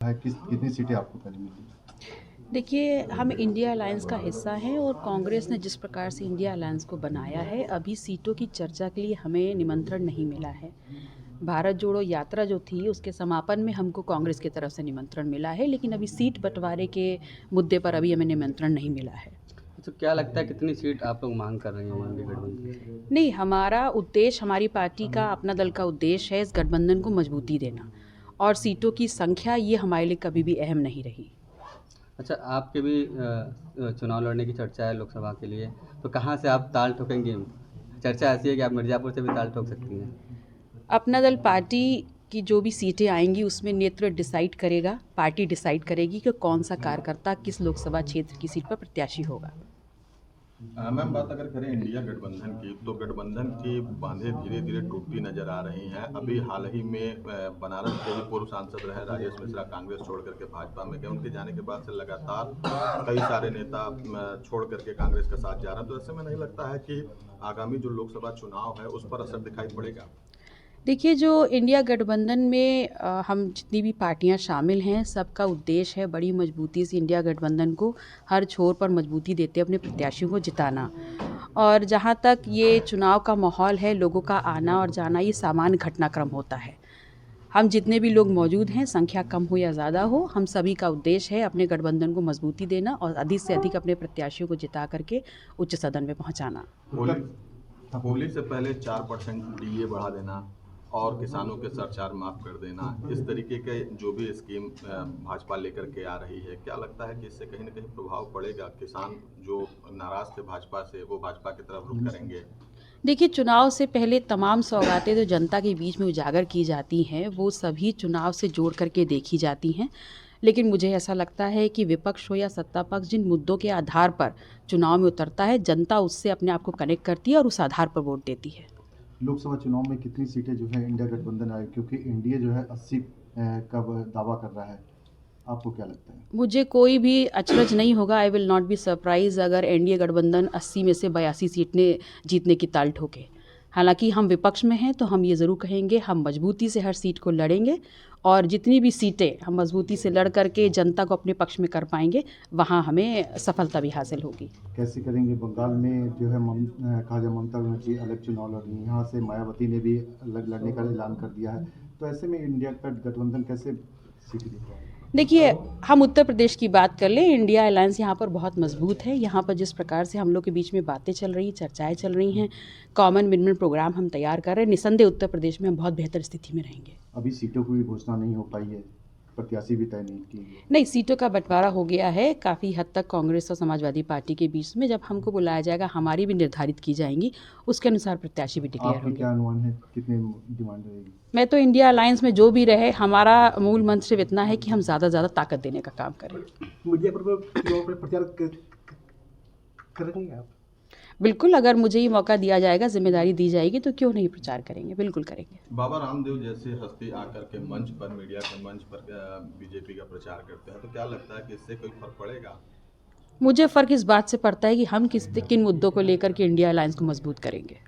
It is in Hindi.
है कितनी सीटें आपको पहले मिली? देखिए, हम इंडिया अलायंस का हिस्सा हैं और कांग्रेस ने जिस प्रकार से इंडिया अलायंस को बनाया है, अभी सीटों की चर्चा के लिए हमें निमंत्रण नहीं मिला है। भारत जोड़ो यात्रा जो थी, उसके समापन में हमको कांग्रेस की तरफ से निमंत्रण मिला है, लेकिन अभी सीट बँटवारे के मुद्दे पर अभी हमें निमंत्रण नहीं मिला है। तो क्या लगता है कितनी सीट आप लोग मांग कर रहे हैं इंडिया गठबंधन से? नहीं, हमारा उद्देश्य, हमारी पार्टी का, अपना दल का उद्देश्य है इस गठबंधन को मजबूती देना, और सीटों की संख्या ये हमारे लिए कभी भी अहम नहीं रही। अच्छा, आपके भी चुनाव लड़ने की चर्चा है लोकसभा के लिए, तो कहाँ से आप ताल ठोकेंगे? चर्चा ऐसी है कि आप मिर्ज़ापुर से भी ताल ठोक सकती हैं। अपना दल पार्टी की जो भी सीटें आएंगी उसमें नेतृत्व डिसाइड करेगा, पार्टी डिसाइड करेगी कि कौन सा कार्यकर्ता किस लोकसभा क्षेत्र की सीट पर प्रत्याशी होगा। मैम, बात अगर करें इंडिया गठबंधन की, तो गठबंधन की बांधें धीरे धीरे टूटती नजर आ रही हैं। अभी हाल ही में बनारस के ही पूर्व सांसद रहे राजेश मिश्रा कांग्रेस छोड़ करके भाजपा में गए। उनके जाने के बाद से लगातार कई सारे नेता छोड़ करके कांग्रेस का साथ जा रहे हैं। तो ऐसे में नहीं लगता है कि आगामी जो लोकसभा चुनाव है उस पर असर दिखाई पड़ेगा? देखिए, जो इंडिया गठबंधन में हम जितनी भी पार्टियां शामिल हैं, सबका उद्देश्य है बड़ी मजबूती से इंडिया गठबंधन को हर छोर पर मजबूती देते अपने प्रत्याशियों को जिताना। और जहां तक ये चुनाव का माहौल है, लोगों का आना और जाना ये सामान्य घटनाक्रम होता है। हम जितने भी लोग मौजूद हैं, संख्या कम हो या ज़्यादा हो, हम सभी का उद्देश्य है अपने गठबंधन को मजबूती देना और अधिक से अधिक अपने प्रत्याशियों को जिता करके उच्च सदन में पहुंचाना। होली से पहले 4% डीए बढ़ा देना और किसानों के सरचार्ज माफ कर देना, इस तरीके के जो भी स्कीम भाजपा लेकर के आ रही है, क्या लगता है कि इससे कहीं ना कहीं प्रभाव पड़ेगा? किसान जो नाराज थे भाजपा से, वो भाजपा की तरफ रुख करेंगे? देखिए, चुनाव से पहले तमाम सौगातें जो जनता के बीच में उजागर की जाती हैं, वो सभी चुनाव से जोड़ करके देखी जाती हैं। लेकिन मुझे ऐसा लगता है कि विपक्ष हो या सत्ता पक्ष, जिन मुद्दों के आधार पर चुनाव में उतरता है, जनता उससे अपने आप को कनेक्ट करती है और उस आधार पर वोट देती है। लोकसभा चुनाव में कितनी सीटें जो है इंडिया गठबंधन आए, क्योंकि एनडीए जो है 80 का दावा कर रहा है, आपको क्या लगता है? मुझे कोई भी अचरज नहीं होगा, I will not be surprise अगर एनडीए गठबंधन 80 में से 82 सीटें जीतने की ताल ठोके। हालांकि हम विपक्ष में हैं, तो हम ये ज़रूर कहेंगे हम मजबूती से हर सीट को लड़ेंगे, और जितनी भी सीटें हम मजबूती से लड़ करके जनता को अपने पक्ष में कर पाएंगे, वहाँ हमें सफलता भी हासिल होगी। कैसे करेंगे? बंगाल में जो है कहा जाए ममता बनर्जी अलग चुनाव लड़ रही हैं, यहाँ से मायावती ने भी अलग लड़ने का ऐलान कर दिया है, तो ऐसे में इंडिया का गठबंधन कैसे सीट जीत पाएगा? देखिए, हम उत्तर प्रदेश की बात कर लें, इंडिया अलायंस यहाँ पर बहुत मजबूत है। यहाँ पर जिस प्रकार से हम लोग के बीच में बातें चल रही, चर्चाएं चल रही हैं, कॉमन मिनिमम प्रोग्राम हम तैयार कर रहे हैं, निसंदेह उत्तर प्रदेश में हम बहुत बेहतर स्थिति में रहेंगे। अभी सीटों की भी घोषणा नहीं हो पाई है, प्रत्याशी भी तय नहीं की है। नहीं, सीटों का बंटवारा हो गया है काफ़ी हद तक कांग्रेस और समाजवादी पार्टी के बीच में। जब हमको बुलाया जाएगा, हमारी भी निर्धारित की जाएंगी, उसके अनुसार प्रत्याशी भी डिक्लेयर आपकी होंगे। क्या अनुमान है, कितने डिमांड रहेगी? मैं तो इंडिया अलायंस में जो भी रहे, हमारा मूल मंत्र सिर्फ इतना है कि हम ज़्यादा से ज़्यादा ताकत देने का काम करें। मीडिया पर चुनाव पर प्रचार करेंगे आप? बिल्कुल, अगर मुझे ये मौका दिया जाएगा, जिम्मेदारी दी जाएगी, तो क्यों नहीं प्रचार करेंगे, बिल्कुल करेंगे। बाबा रामदेव जैसे हस्ती आकर के मंच पर, मीडिया के मंच पर बीजेपी का प्रचार करते हैं, तो क्या लगता है कि इससे कोई फर्क पड़ेगा? मुझे फ़र्क इस बात से पड़ता है कि हम किन मुद्दों को लेकर के इंडिया अलायंस को मजबूत करेंगे।